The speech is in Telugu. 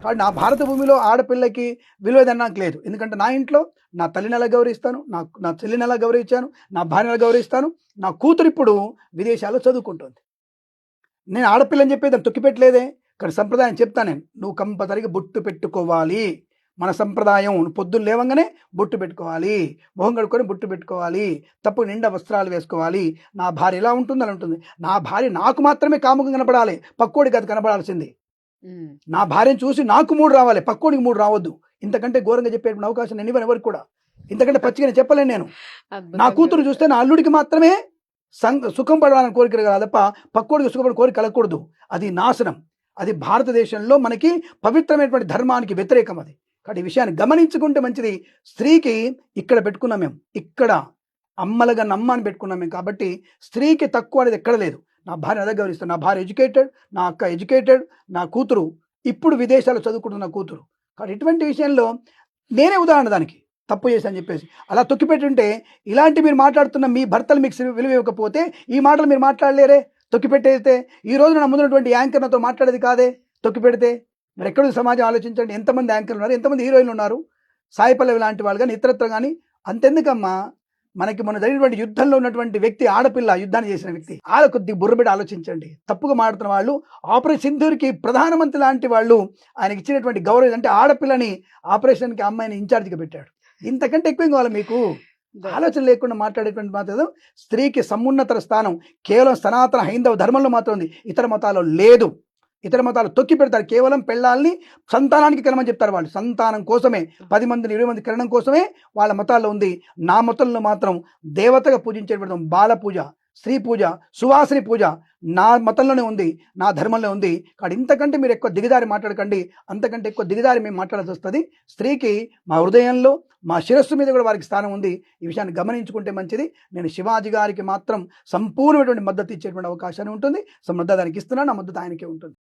కాబట్టి నా భారత భూమిలో ఆడపిల్లకి విలువదని నాకు లేదు. ఎందుకంటే నా ఇంట్లో నా తల్లిని ఎలా గౌరవిస్తాను, నా చెల్లిని ఎలా గౌరవించాను, నా భార్యను ఎలా గౌరవిస్తాను. నా కూతురు ఇప్పుడు విదేశాల్లో చదువుకుంటుంది. నేను ఆడపిల్లని చెప్పేది దాన్ని తొక్కిపెట్టలేదే. కానీ సంప్రదాయం చెప్తాను నేను, నువ్వు కంపల్సరిగా బొట్టు పెట్టుకోవాలి. మన సంప్రదాయం పొద్దున్న లేవంగానే బొట్టు పెట్టుకోవాలి, మొహం కడుక్కొని బొట్టు పెట్టుకోవాలి, తప్పు నిండా వస్త్రాలు వేసుకోవాలి. నా భార్య ఎలా ఉంటుంది అలా ఉంటుంది. నా భార్య నాకు మాత్రమే కాముకంగా కనపడాలి, పక్కోడికి అది కనపడాల్సింది. నా భార్యను చూసి నాకు 3 రావాలి, పక్కోడికి 3 రావద్దు. ఇంతకంటే ఘోరంగా చెప్పేటువంటి అవకాశం నేను ఇవ్వను ఎవరికి కూడా. ఇంతకంటే పచ్చిగా చెప్పలేను నేను. నా కూతురు చూస్తే నా అల్లుడికి మాత్రమే సుఖం పడాలని కోరిక కలగాలి తప్ప పక్కోడికి సుఖపడే కోరిక కలగకూడదు. అది నాశనం. అది భారతదేశంలో మనకి పవిత్రమైనటువంటి ధర్మానికి వ్యతిరేకం. అది కాబట్టి ఈ విషయాన్ని గమనించుకుంటే మంచిది. స్త్రీకి ఇక్కడ పెట్టుకున్నాం మేము, ఇక్కడ అమ్మలుగా నమ్మాని పెట్టుకున్నాం మేము. కాబట్టి స్త్రీకి తక్కువ అనేది ఎక్కడ లేదు. నా భార్య అదే గౌరవిస్తాను. నా భార్య ఎడ్యుకేటెడ్, నా అక్క ఎడ్యుకేటెడ్, నా కూతురు ఇప్పుడు విదేశాల్లో చదువుకుంటున్న కూతురు. కాబట్టి ఇటువంటి విషయంలో నేనే ఉదాహరణ దానికి తప్పు చేశాను చెప్పేసి అలా తొక్కిపెట్టుంటే, ఇలాంటి మీరు మాట్లాడుతున్న మీ భర్తలు మీకు విలువ ఇవ్వకపోతే ఈ మాటలు మీరు మాట్లాడలేరే. తొక్కిపెట్టేస్తే ఈ రోజు నా ముందున్నటువంటి యాంకర్ నాతో మాట్లాడేది కాదే. తొక్కిపెడితే మరి ఎక్కడ సమాజం ఆలోచించండి. ఎంతమంది యాంకర్లు ఉన్నారు, ఎంతమంది హీరోయిన్లు ఉన్నారు, సాయి పల్లవి లాంటి వాళ్ళు కానీ ఇతరత్ర కానీ. అంతెందుకమ్మా, మనకి మన జరిగినటువంటి యుద్ధంలో ఉన్నటువంటి వ్యక్తి ఆడపిల్ల, యుద్ధాన్ని చేసిన వ్యక్తి. ఆడ కొద్ది బుర్రబెట్టి ఆలోచించండి. తప్పుగా మాట్లాడుతున్న వాళ్ళు ఆపరేషన్ సింధూర్కి ప్రధానమంత్రి లాంటి వాళ్ళు ఆయనకి ఇచ్చినటువంటి గౌరవం అంటే ఆడపిల్లని ఆపరేషన్కి అమ్మాయిని ఇన్ఛార్జిగా పెట్టాడు. ఇంతకంటే ఎక్కువ కావాలి మీకు? ఆలోచన లేకుండా మాట్లాడేటువంటి మాత్రం స్త్రీకి సమున్నత స్థానం కేవలం సనాతన హైందవ ధర్మంలో మాత్రం ఉంది, ఇతర మతాల్లో లేదు. ఇతర మతాలు తొక్కి పెడతారు. కేవలం పెళ్ళాలని సంతానానికి కనమని చెప్తారు. వాళ్ళు సంతానం కోసమే 10 మందిని 20 మంది కనడం కోసమే వాళ్ళ మతాల్లో ఉంది. నా మతంలో మాత్రం దేవతగా పూజించేటువంటి బాల పూజ, స్త్రీ పూజ, సువాసిని పూజ నా మతంలోనే ఉంది, నా ధర్మంలో ఉంది. కాబట్టి ఇంతకంటే మీరు ఎక్కువ దిగదారి మాట్లాడకండి. అంతకంటే ఎక్కువ దిగదారి మేము మాట్లాడాల్సి వస్తుంది. స్త్రీకి మా హృదయంలో, మా శిరస్సు మీద కూడా వారికి స్థానం ఉంది. ఈ విషయాన్ని గమనించుకుంటే మంచిది. నేను శివాజీ గారికి మాత్రం సంపూర్ణమైనటువంటి మద్దతు ఇచ్చేటువంటి అవకాశాన్ని ఉంటుంది. సో మద్దతు దానికి ఇస్తున్నాను, నా మద్దతు ఆయనకే ఉంటుంది.